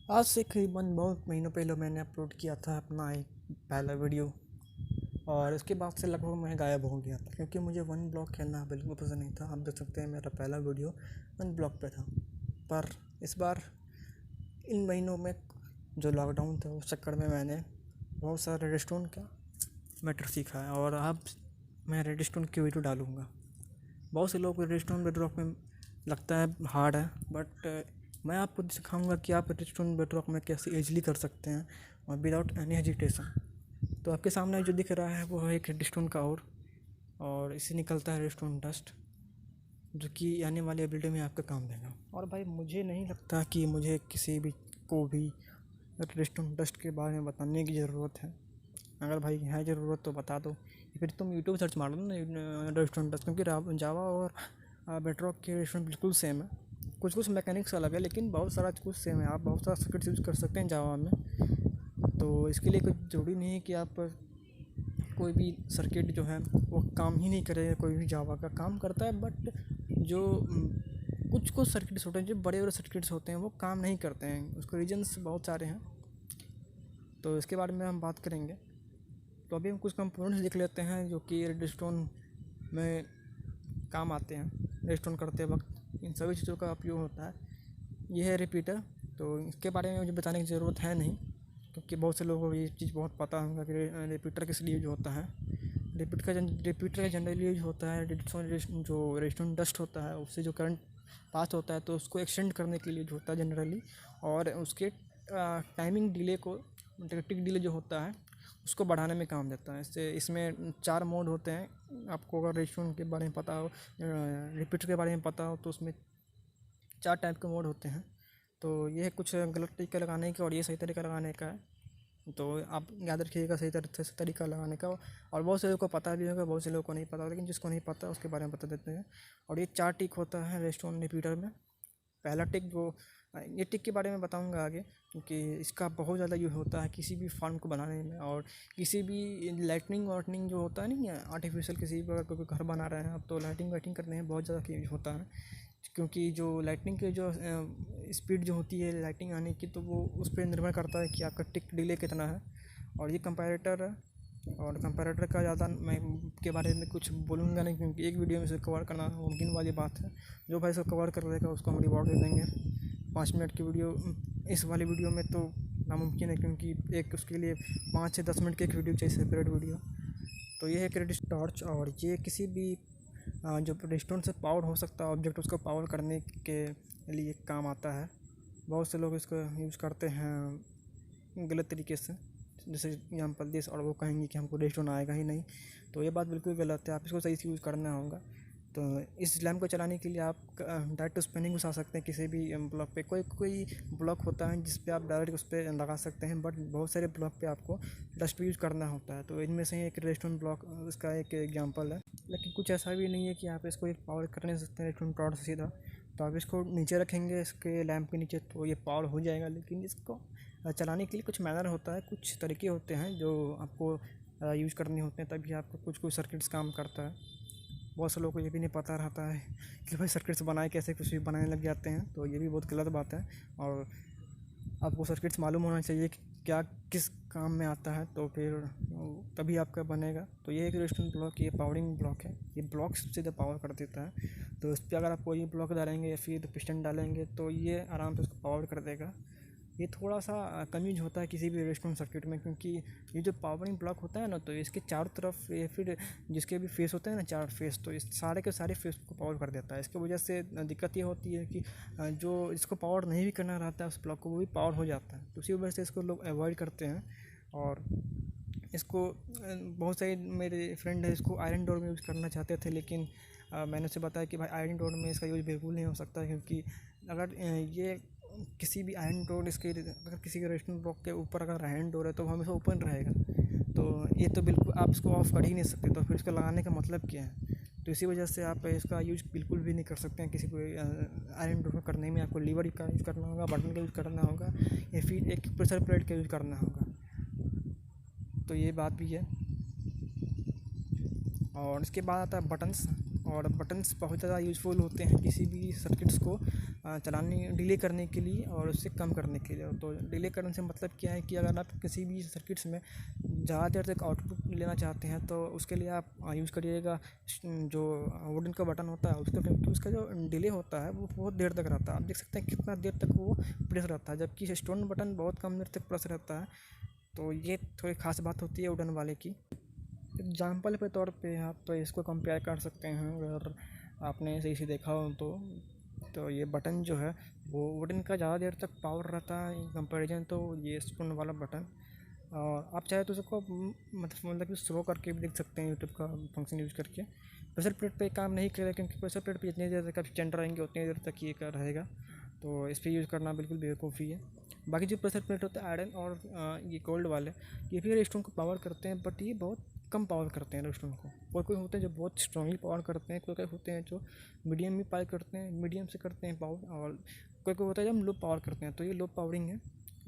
आज से करीबन बहुत महीनों पहले मैंने अपलोड किया था अपना एक पहला वीडियो। और उसके बाद से लगभग मैं गायब हो गया था क्योंकि मुझे वन ब्लॉक खेलना बिल्कुल पसंद नहीं था। आप देख सकते हैं मेरा पहला वीडियो वन ब्लॉक पे था। पर इस बार इन महीनों में जो लॉकडाउन था उस चक्कर में मैंने बहुत सारा रेडस्टोन का मैटर सीखा है और अब मैं रेडस्टोन की वीडियो डालूँगा। बहुत से लोग को रेडस्टोन बेडरॉक में लगता है हार्ड है, बट मैं आपको सिखाऊंगा कि आप रेडस्टोन बेडरॉक में कैसे इजीली कर सकते हैं और विदाउट एनी हेजिटेशन। तो आपके सामने जो दिख रहा है वो है एक रेडस्टोन का और इससे निकलता है रेडस्टोन डस्ट, जो कि आने वाले एवरीडे में आपका काम देगा। और भाई मुझे नहीं लगता कि मुझे किसी भी को भी रेडस्टोन डस्ट के बारे में बताने की ज़रूरत है। अगर भाई है ज़रूरत तो बता दो, फिर तुम यूट्यूब सर्च मारो ना रेडस्टोन डस्ट, क्योंकि जावा और बेडरॉक के रेडस्टोन बिल्कुल सेम है। कुछ कुछ मैकेनिक्स अलग है लेकिन बहुत सारा कुछ सेम है। आप बहुत सारा सर्किट यूज़ कर सकते हैं जावा में, तो इसके लिए कुछ ज़रूरी नहीं है कि आप कोई भी सर्किट जो है वो काम ही नहीं करेगा। कोई भी जावा का काम करता है, बट जो कुछ कुछ सर्किट्स होते हैं, जो बड़े बड़े सर्किट्स होते हैं वो काम नहीं करते हैं। उसके रीजन्स बहुत सारे हैं, तो इसके बारे में हम बात करेंगे। तो अभी हम कुछ कंपोनेंट्स देख लेते हैं जो कि रेडस्टोन में काम आते हैं। रेडस्टोन करते वक्त इन सभी चीज़ों का उपयोग होता है। यह है रिपीटर। तो इसके बारे में मुझे बताने की ज़रूरत है नहीं, क्योंकि बहुत से लोगों को ये चीज़ बहुत पता होगा कि रिपीटर किस लिए यूज होता है। रिपीटर का जनरली यूज होता है जो रेडस्टोन डस्ट होता है उससे जो करंट पास होता है तो उसको एक्सटेंड करने के लिए यूज होता है जनरली। और उसके टाइमिंग डिले को, टिक डिले जो होता है उसको बढ़ाने में काम देता है। इसमें 4 मोड होते हैं। आपको अगर रेडस्टोन के बारे में पता हो, रिपीटर के बारे में पता हो, तो उसमें 4 टाइप के मोड होते हैं। तो ये कुछ गलत तरीका लगाने का और ये सही तरीका लगाने का है, तो आप याद रखिएगा सही तरीका लगाने का। और बहुत से लोगों को पता भी होगा, बहुत से लोगों को नहीं पता, लेकिन जिसको नहीं पता उसके बारे में बता देते हैं। और ये 4 टिक होता है रेडस्टोन रिपीटर में। पहला टिक ये टिक के बारे में बताऊंगा आगे, क्योंकि इसका बहुत ज़्यादा यूज होता है किसी भी फार्म को बनाने में। और किसी भी लाइटनिंग वाइटनिंग जो होता है नहीं है आर्टिफिशियल, किसी भी अगर कोई घर बना रहे हैं आप तो लाइटिंग वाइटिंग करने में बहुत ज़्यादा यूज होता है। क्योंकि जो लाइटनिंग की जो स्पीड जो होती है लाइटिंग आने की, तो वो उस पर निर्भर करता है कि आपका टिक डिले कितना है। और ये कंपैरेटर है, और कंपैरेटर का ज़्यादा मैं के बारे में कुछ बोलूँगा नहीं, क्योंकि एक वीडियो में इसे कवर करना मुमकिन वाली बात है। जो भाई इसको कवर कर लेगा उसको हम रिवॉर्ड दे देंगे। 5 मिनट की वीडियो इस वाली वीडियो में तो नामुमकिन है, क्योंकि एक उसके लिए 5 से 10 मिनट की एक वीडियो चाहिए, सेपरेट वीडियो। तो ये है क्रेडिट टॉर्च, और ये किसी भी जो रेडस्टोन से पावर हो सकता है ऑब्जेक्ट, उसको पावर करने के लिए काम आता है। बहुत से लोग इसको यूज़ करते हैं गलत तरीके से, जैसे एग्जाम्पल दिस, और वो कहेंगे कि हमको रेडस्टोन आएगा ही नहीं। तो ये बात बिल्कुल गलत है, आप इसको सही से यूज़ करना होगा। तो इस लैम्प को चलाने के लिए आप डायरेक्ट स्पिनिंग घुसा सकते हैं किसी भी ब्लॉक पे। कोई कोई ब्लॉक होता है जिस पे आप डायरेक्ट उस पर लगा सकते हैं, बट बहुत सारे ब्लॉक पे आपको डस्ट भी यूज़ करना होता है। तो इनमें से एक रेडस्टोन ब्लॉक इसका एक एग्जांपल है। लेकिन कुछ ऐसा भी नहीं है कि आप इसको एक पावर कर नहीं सकते हैं रेडस्टोन टॉर्च सीधा। तो आप इसको नीचे रखेंगे इसके लैम्प के नीचे तो ये पावर हो जाएगा, लेकिन इसको चलाने के लिए कुछ मैनर होता है, कुछ तरीके होते हैं जो आपको यूज़ करने होते हैं, तभी आपको कुछ कुछ सर्किट्स काम करता है। बहुत से लोगों को ये भी नहीं पता रहता है कि भाई सर्किट्स बनाए कैसे, कुछ भी बनाने लग जाते हैं, तो ये भी बहुत गलत बात है। और आपको सर्किट्स मालूम होना चाहिए कि क्या किस काम में आता है, तो फिर तभी आपका बनेगा। तो ये एक रेजिस्टेंस ब्लॉक, ये पावरिंग ब्लॉक है, ये ब्लॉक सीधे पावर कर देता है। तो इस पर अगर आप कोई ब्लॉक डालेंगे या फिर पिस्टन डालेंगे तो ये आराम से उसको पावर कर देगा। ये थोड़ा सा कम यूज होता है किसी भी रेजिस्टेंस सर्किट में, क्योंकि ये जो पावरिंग ब्लॉक होता है ना, तो इसके चारों तरफ ये फिर जिसके भी फेस होते हैं ना 4 फेस, तो इस सारे के सारे फेस को पावर कर देता है। इसकी वजह से दिक्कत ये होती है कि जो इसको पावर नहीं भी करना रहता है उस ब्लॉक को, वो भी पावर हो जाता है। तो इसी वजह से इसको लोग अवॉइड करते हैं। और इसको बहुत सारे मेरे फ्रेंड है इसको आयरन डोर में यूज़ करना चाहते थे, लेकिन मैंने उसे बताया कि भाई आयरन डोर में इसका यूज़ बिल्कुल नहीं हो सकता, क्योंकि अगर ये किसी भी आयरन डोर इसके अगर किसी के रेजिस्टेंस ब्लॉक के ऊपर अगर आयरन डोर है तो वो हमेशा ओपन रहेगा। तो ये तो बिल्कुल आप इसको ऑफ़ कर ही नहीं सकते, तो फिर इसको लगाने का मतलब क्या है। तो इसी वजह से आप इसका यूज़ बिल्कुल भी नहीं कर सकते हैं। किसी को आयरन डोर करने में आपको लीवर का यूज़ करना होगा, बटन का यूज़ करना होगा, या फिर एक प्रेशर प्लेट का यूज़ करना होगा। तो ये बात भी है। और इसके बाद आता है बटन्स। और बटन्स बहुत ज़्यादा यूज़फुल होते हैं किसी भी सर्किट्स को चलाने डिले करने के लिए और उससे कम करने के लिए। तो डिले करने से मतलब क्या है कि अगर आप किसी भी सर्किट्स में ज़्यादा देर तक आउटपुट लेना चाहते हैं तो उसके लिए आप यूज़ करिएगा जो वुडन का बटन होता है उसका, क्योंकि उसका जो डिले होता है वो बहुत देर तक रहता है। आप देख सकते हैं कितना देर तक वो प्रेस रहता है, जबकि स्टोन बटन बहुत कम देर तक प्रेस रहता है। तो ये थोड़ी ख़ास बात होती है वुडन वाले की। एग्जाम्पल के तौर पे आप तो इसको कंपेयर कर सकते हैं, अगर आपने सही से देखा हो तो ये बटन जो है वो वुडन का ज़्यादा देर तक पावर रहता है कंपैरिजन तो ये स्पून वाला बटन। और आप चाहे तो उसको मतलब कि स्लो करके भी देख सकते हैं यूट्यूब का फंक्शन यूज़ करके। प्रेशर प्लेट पे काम नहीं करेगा, क्योंकि प्रेशर प्लेट पे जितनी देर तक आप स्टैंड रहेंगे उतनी देर तक ये कर रहेगा, तो इस पर यूज़ करना बिल्कुल बेवकूफ़ी है। बाकी जो प्रेशर प्लेट होता है आयरन और ये गोल्ड वाले, ये भी रेस्टोन को पावर करते हैं, बट ये बहुत कम पावर करते हैं रेस्टोन को। कोई कोई होते हैं जो बहुत स्ट्रांगली पावर करते हैं, कोई कोई होते हैं जो मीडियम में पावर करते हैं, मीडियम से करते हैं पावर, और कोई कोई होता है जो हम लो पावर करते हैं। तो ये लो पावरिंग है।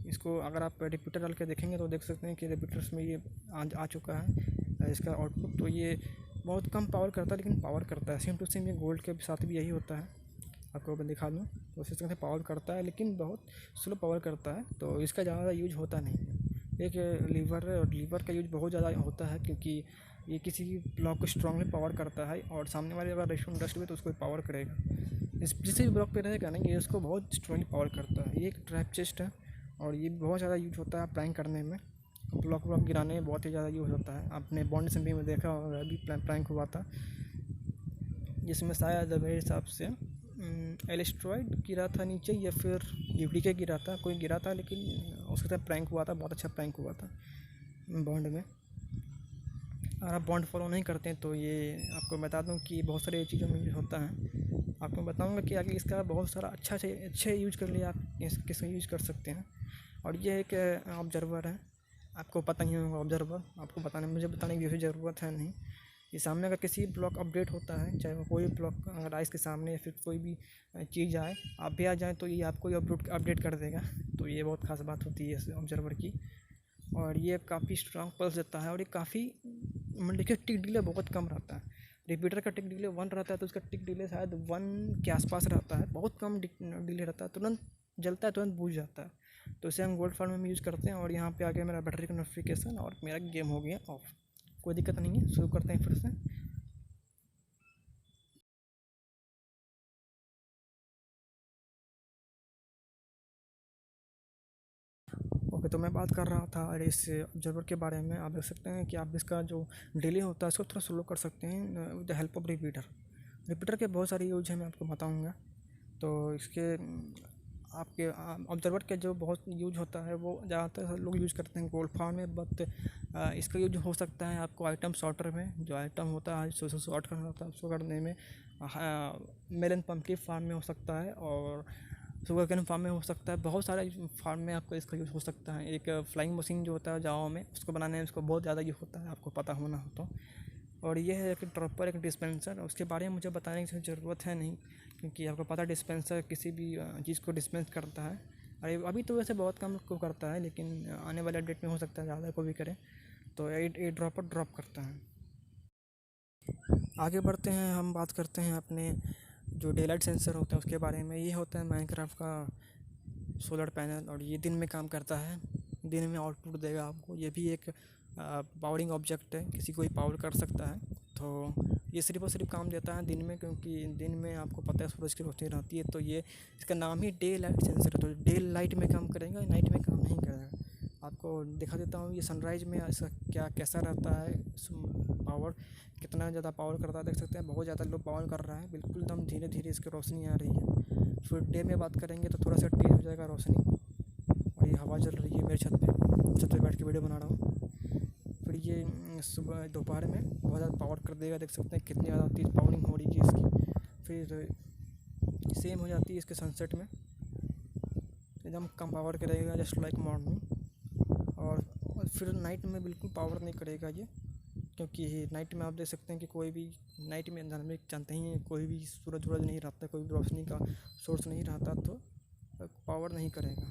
इसको अगर आप रिपीटर डाल के देखेंगे तो देख सकते हैं कि रिपीटर्स में ये आ चुका है इसका आउटपुट। तो ये बहुत कम पावर करता है लेकिन पावर करता है। सेम टू सेम ये गोल्ड के साथ भी यही होता है, आपको मैं दिखा दूँ। तो इस तरह से पावर करता है लेकिन बहुत स्लो पावर करता है, तो इसका ज़्यादा यूज होता नहीं है। एक लीवर है, और लीवर का यूज बहुत ज़्यादा होता है क्योंकि ये किसी ब्लॉक को स्ट्रांगली पावर करता है, और सामने वाले अगर रेस्टोरेंट डस्ट हुए तो उसको पावर करेगा। इस जिस भी ब्लॉक पे रहेगा ना ये उसको बहुत स्ट्रांगली पावर करता है। ये एक ट्रैप चेस्ट है और ये बहुत ज़्यादा यूज होता है प्रैंक करने में, ब्लॉक गिराने में बहुत ही ज़्यादा यूज होता है। आपने बॉन्ड असेंबली में देखा होगा, अभी प्रैंक हुआ था जिसमें शायद मेरे हिसाब से एलिस्ट्रॉइड गिरा था नीचे या फिर यूडीके गिरा था, कोई गिरा था, लेकिन उसके साथ प्रैंक हुआ था, बहुत अच्छा प्रैंक हुआ था बॉन्ड में। अगर आप बॉन्ड फॉलो नहीं करते हैं तो ये आपको बता दूं कि बहुत सारी चीज़ों में यूज होता है। आपको बताऊंगा कि आगे इसका बहुत सारा अच्छा से अच्छे यूज कर लिए आप किसका यूज कर सकते हैं। और ये एक ऑब्जर्वर है, आपको पता नहीं होगा ऑब्जर्वर, आपको मुझे बताने की ज़रूरत है नहीं। ये सामने अगर किसी ब्लॉक अपडेट होता है, चाहे वो कोई ब्लॉक अगर आए इसके सामने या फिर कोई भी चीज़ आए, आप भी आ जाए, तो ये आपको अपडेट कर देगा। तो ये बहुत खास बात होती है इस ऑब्जर्वर की। और ये काफ़ी स्ट्रांग पल्स देता है, और ये काफ़ी मतलब कि टिक डिले बहुत कम रहता है। रिपीटर का टिक डिले 1 रहता है तो उसका टिक डिले शायद 1 के आसपास रहता है, बहुत कम डिले रहता है, तुरंत जलता है, तुरंत बुझ जाता है। तो इसे हम गोल्ड फॉर्म में यूज़ करते हैं। और यहाँ पे आगे मेरा बैटरी का नोटिफिकेशन और मेरा गेम हो गया ऑफ। कोई दिक्कत नहीं है, शुरू करते हैं फिर से। ओके, तो मैं बात कर रहा था इस ऑब्जर्वर के बारे में। आप देख सकते हैं कि आप इसका जो डिले होता है उसको थोड़ा स्लो कर सकते हैं with the help of repeater के बहुत सारे यूज हैं, मैं आपको बताऊंगा। तो इसके आपके ऑब्जर्वर के जो बहुत यूज होता है वो ज़्यादातर लोग यूज करते हैं गोल्ड फार्म में, बट इसका यूज हो सकता है आपको आइटम सॉर्टर में। जो आइटम होता है सो सॉर्ट करना होता है उसको करने में, मेलन पम्पकिन फार्म में हो सकता है, और शुगर कैन फार्म में हो सकता है। बहुत सारे फार्म में आपको इसका यूज़ हो सकता है। एक फ्लाइंग मशीन जो होता है जावा में, उसको बनाने में उसको बहुत ज़्यादा यूज़ होता है, आपको पता होना हो तो। और ये है एक ड्रॉपर, एक डिस्पेंसर। उसके बारे में मुझे बताने की ज़रूरत है नहीं, क्योंकि आपको पता डिस्पेंसर किसी भी चीज़ को डिस्पेंस करता है। अरे अभी तो वैसे बहुत कम को करता है, लेकिन आने वाले अपडेट में हो सकता है ज़्यादा को भी करे। तो ये ड्रॉपर ड्रॉप करता है। आगे बढ़ते हैं, हम बात करते हैं अपने जो डे लाइट सेंसर होता है उसके बारे में। ये होता है माइनक्राफ्ट का सोलर पैनल, और ये दिन में काम करता है, दिन में आउटपुट देगा आपको। ये भी एक पावरिंग ऑब्जेक्ट है, किसी को भी पावर कर सकता है। तो ये सिर्फ और सिर्फ काम देता है दिन में, क्योंकि दिन में आपको पता है सूरज की रोशनी रहती है। तो ये इसका नाम ही डे लाइट सेंसर है, तो डे लाइट में काम करेगा, नाइट में काम नहीं करेगा। आपको दिखा देता हूँ ये सनराइज़ में इसका कैसा रहता है पावर, कितना ज़्यादा पावर करता है। देख सकते हैं बहुत ज़्यादा लो पावर कर रहा है, बिल्कुल एकदम धीरे धीरे इसकी रोशनी आ रही है। फिर डे में बात करेंगे तो थोड़ा सा तेज़ हो जाएगा रोशनी। और ये हवा चल रही है मेरे छत पे बैठ के वीडियो बना रहा हूँ। फिर ये सुबह दोपहर में बहुत ज़्यादा पावर कर देगा, देख सकते हैं कितनी ज़्यादा तेज़ पावरिंग हो रही है इसकी। फिर सेम हो जाती है इसके सनसेट में, एकदम कम पावर करेगा जस्ट लाइक मॉर्निंग। और फिर नाइट में बिल्कुल पावर नहीं करेगा ये, क्योंकि नाइट में आप देख सकते हैं कि कोई भी नाइट में अंदर में जानते ही हैं, कोई भी सूरज नहीं रहता, कोई भी रोशनी का सोर्स नहीं रहता, तो पावर नहीं करेगा।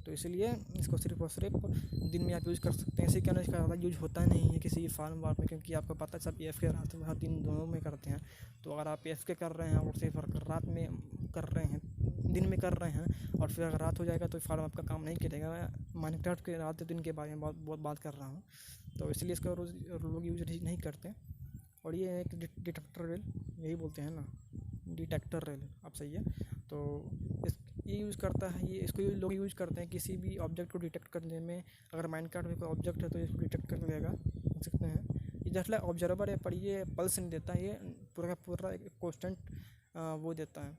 तो इसलिए इसको सिर्फ और सिर्फ दिन में आप यूज़ कर सकते हैं। इसी कारण इसका ज़्यादा यूज होता नहीं है किसी फार्म वार्म में, क्योंकि आपको पता है सब AFK रात में दिन दोनों में करते हैं। तो अगर आप AFK कर रहे हैं और सिर्फ रात में कर रहे हैं दिन में कर रहे हैं और फिर अगर रात हो जाएगा तो फार्म आपका काम नहीं करेगा। मैं माइनक्राफ्ट के रात दिन के बारे में बहुत बात कर रहा हूँ, तो इसलिए इसका रोज़ लोग यूज नहीं करते। और ये एक डिटेक्टर रेल, यही बोलते हैं ना, डिटेक्टर रेल, आप सही है। तो इस ये यूज़ करता है, ये इसको लोग यूज़ करते हैं किसी भी ऑब्जेक्ट को डिटेक्ट करने में। अगर माइनक्राफ्ट में कोई ऑब्जेक्ट है तो इसको डिटेक्ट कर लेगा, देख सकते हैं। ये जस्ट लाइक ऑब्जर्वर है, पर ये पल्स नहीं देता है, ये पूरा का पूरा एक कॉन्स्टेंट वो देता है,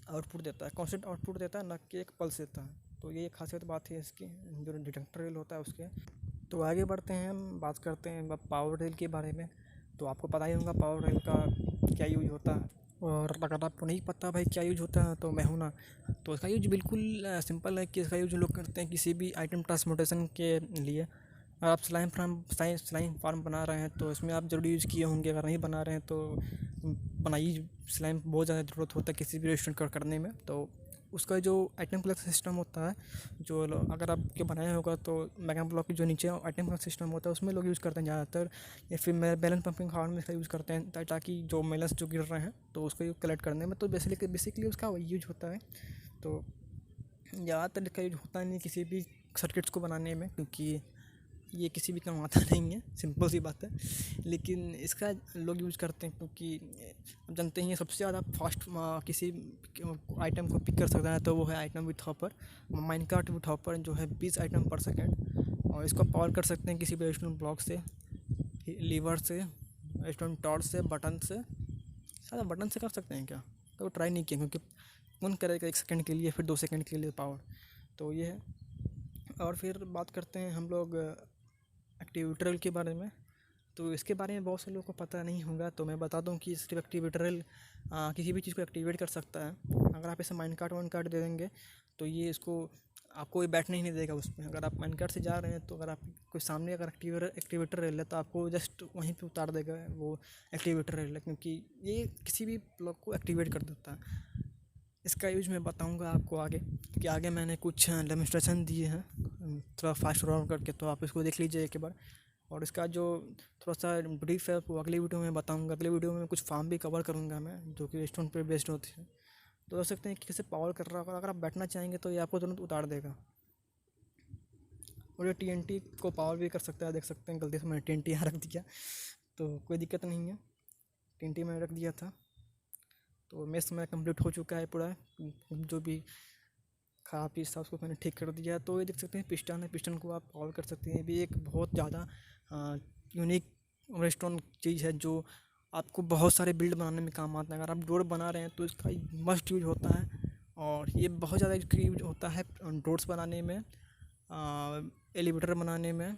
आउटपुट देता है, कॉन्स्टेंट आउटपुट देता है, ना कि एक पल्स देता है। तो ये खासियत बात है इसकी, जो डिटेक्टर रेल होता है उसके। तो आगे बढ़ते हैं, हम बात करते हैं पावर रेल के बारे में। तो आपको पता ही होगा पावर रेल का क्या यूज होता है, और अगर आपको नहीं पता भाई क्या यूज होता है तो मैं हूँ ना। तो इसका यूज बिल्कुल सिंपल है कि इसका यूज लोग करते हैं किसी भी आइटम ट्रांसपोर्टेशन के लिए। अगर आप स्लाइम फार्म बना रहे हैं तो इसमें आप जरूर यूज़ किए होंगे, अगर नहीं बना रहे हैं तो बनाइए। स्लाइम बहुत ज़्यादा ज़रूरत होता है किसी भी रेस्टोरेंट करने में। तो उसका जो आइटम क्लॉक सिस्टम होता है, जो अगर आपके बनाया होगा तो मैग्ना ब्लॉक की जो नीचे आइटम क्लॉक सिस्टम होता है उसमें लोग यूज़ करते हैं ज़्यादातर, या फिर बैलेंस पंपिंग हार्ड में इसका यूज़ करते हैं ताकि जो मेलन्स जो गिर रहे हैं तो उसको कलेक्ट करने में। तो बेसिकली उसका वही यूज होता है। तो ज़्यादातर इसका यूज होता नहीं किसी भी सर्किट्स को बनाने में, क्योंकि ये किसी भी काम आता नहीं है, सिंपल सी बात है। लेकिन इसका लोग यूज़ करते हैं क्योंकि आप जानते ही हैं सबसे ज़्यादा फास्ट किसी आइटम को पिक कर सकता है तो वो है item with hopper. Minecraft with hopper जो है 20 आइटम पर सेकेंड, और इसको पावर कर सकते हैं किसी भी रेस्टोरेंट ब्लॉक से, लीवर से, रेस्टोरेंट टॉर्च से, बटन से। सारा बटन से कर सकते हैं क्या, तो ट्राई नहीं किया, क्योंकि कौन करेगा 1 सेकंड के लिए, फिर 2 सेकंड के लिए पावर। तो ये है। और फिर बात करते हैं हम लोग एक्टिवेटर के बारे में। तो इसके बारे में बहुत से लोगों को पता नहीं होगा, तो मैं बता दूं कि सिर्फ एक्टिवेटर किसी भी चीज़ को एक्टिवेट कर सकता है। अगर आप इसे माइनकार्ट दे देंगे तो ये इसको आपको कोई बैठने ही नहीं देगा उसमें। अगर आप माइनकार्ट से जा रहे हैं तो अगर आप कोई सामने अगर एक्टिवेटर रेल है तो आपको जस्ट वहीं पे उतार देगा वो एक्टिवेटर रेल है, क्योंकि ये किसी भी ब्लॉक को एक्टिवेट कर देता है। इसका यूज मैं बताऊंगा आपको आगे, कि आगे मैंने कुछ डेमोन्स्ट्रेशन दिए हैं थोड़ा फास्ट फॉरवर्ड करके, तो आप इसको देख लीजिए एक बार। और इसका जो थोड़ा सा ब्रीफ है वो अगली वीडियो में बताऊंगा। अगली वीडियो में कुछ फार्म भी कवर करूंगा मैं, जो कि रेस्टोरेंट पे बेस्ड होती है। तो देख सकते हैं कि कैसे पावर कर रहा होगा। अगर आप बैठना चाहेंगे तो ये आपको तुरंत उतार देगा। और ये TNT को पावर भी कर सकता है, देख सकते हैं। गलती से मैंने TNT यहाँ रख दिया, तो कोई दिक्कत नहीं है, TNT मैंने रख दिया था। तो मेस मेरा कंप्लीट हो चुका है पूरा, जो भी खराब चीज़ था उसको मैंने ठीक कर दिया। तो ये देख सकते हैं पिस्टन है, पिस्टन को आप ऑल कर सकते हैं। ये भी एक बहुत ज़्यादा यूनिक रेस्टोरेंट चीज़ है जो आपको बहुत सारे बिल्ड बनाने में काम आता है। अगर आप डोर बना रहे हैं तो इसका मस्ट यूज होता है, और ये बहुत ज़्यादा यूज होता है डोर्स बनाने में, एलिवेटर बनाने में,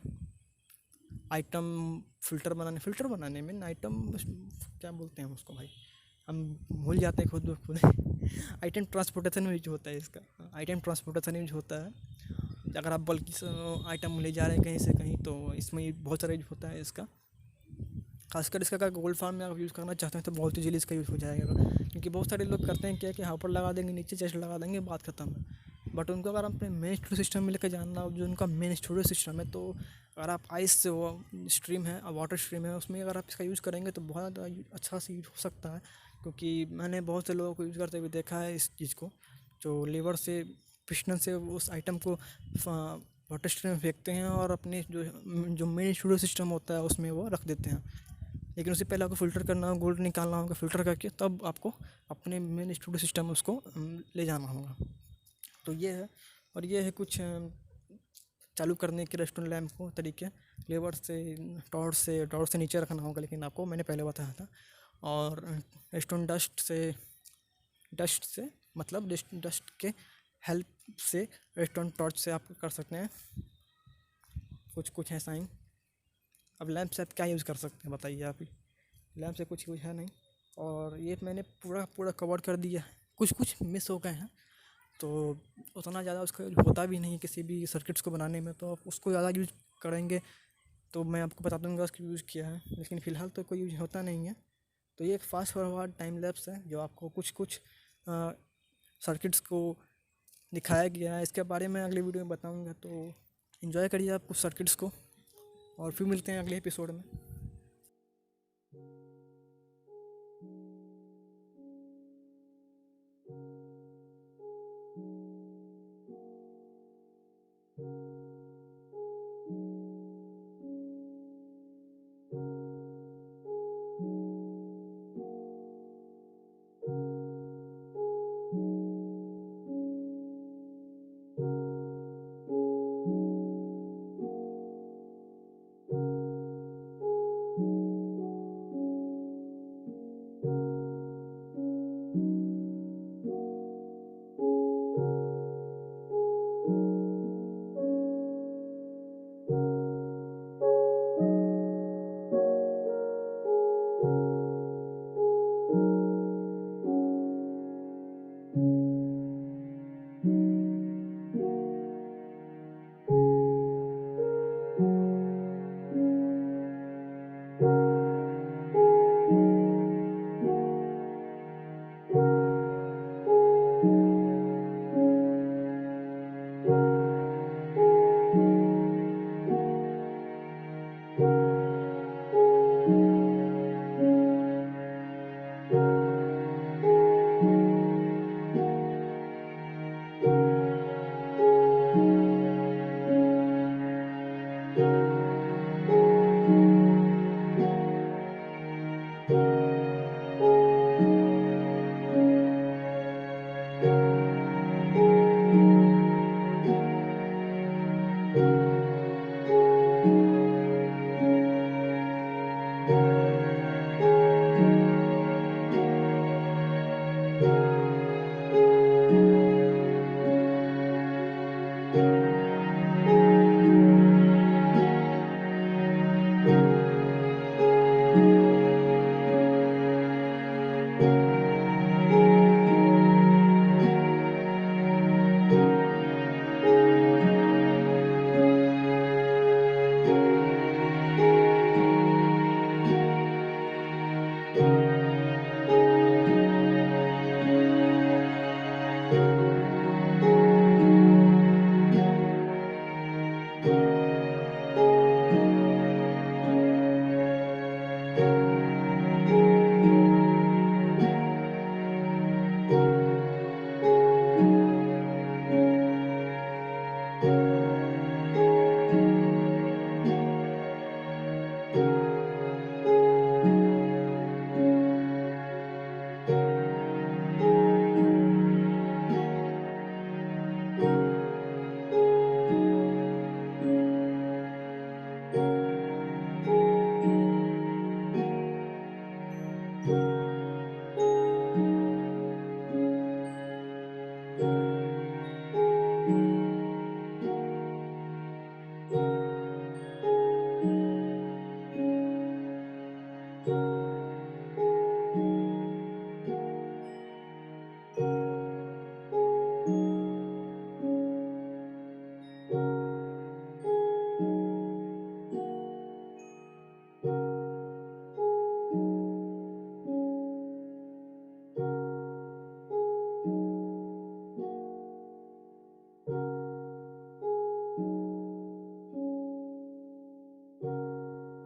आइटम फिल्टर बनाने में, आइटम क्या बोलते हैं उसको भाई, हम भूल जाते हैं खुद आइटम ट्रांसपोर्टेशन में यूज होता है इसका, आइटम ट्रांसपोर्टेशन यूज होता है। अगर आप बल्कि आइटम ले जा रहे हैं कहीं से कहीं तो इसमें बहुत सारा यूज होता है इसका। खासकर इसका अगर गोल्ड फार्म में आप यूज़ करना चाहते हैं तो बहुत ईजिली इसका यूज़ हो जाएगा, क्योंकि बहुत सारे लोग करते हैं क्या कि ऊपर लगा देंगे, नीचे चेस्ट लगा देंगे, बात खत्म है। बट उनको अगर अपने मेन स्टोरेज सिस्टम में लेकर जाना हो, जो उनका मेन स्टोरेज सिस्टम है, तो अगर आप आइस स्ट्रीम है और वाटर स्ट्रीम है उसमें अगर आप इसका यूज़ करेंगे तो बहुत ज़्यादा अच्छा से यूज हो सकता है। क्योंकि मैंने बहुत से लोगों को यूज़ करते हुए देखा है इस चीज़ को, जो लीवर से पिस्टन से उस आइटम को वाटर स्ट्रीम में फेंकते हैं और अपने जो मेन स्टोरेज सिस्टम होता है उसमें वो रख देते हैं। लेकिन उससे पहले आपको फ़िल्टर करना होगा, गोल्ड निकालना होगा, फ़िल्टर करके तब आपको अपने मेन स्टोरेज सिस्टम में उसको ले जाना होगा। तो ये है। और ये है कुछ चालू करने के रेस्टोरेंट लैम्प को तरीके, लेवर से, टॉर्च से नीचे रखना होगा, लेकिन आपको मैंने पहले बताया था। और रेस्टोरेंट डस्ट से मतलब डस्ट के हेल्प से रेस्टोरेंट टॉर्च से आप कर सकते हैं कुछ है साइन। अब लैंप से आप क्या यूज़ कर सकते हैं बताइए आप ही, लैंप से कुछ यूज़ है नहीं। और ये मैंने पूरा कवर कर दिया है, कुछ मिस हो गए हैं, तो उतना ज़्यादा उसका यूज होता भी नहीं है किसी भी सर्किट्स को बनाने में। तो आप उसको ज़्यादा यूज करेंगे तो मैं आपको बता दूंगा उसका यूज़ किया है, लेकिन फ़िलहाल तो कोई यूज होता नहीं है। तो ये एक फास्ट फॉरवर्ड टाइम लैप्स है जो आपको कुछ सर्किट्स को दिखाया गया है। इसके बारे में अगली वीडियो में बताऊंगा, तो एंजॉय करिए आप कुछ सर्किट्स को, और फिर मिलते हैं अगले एपिसोड में।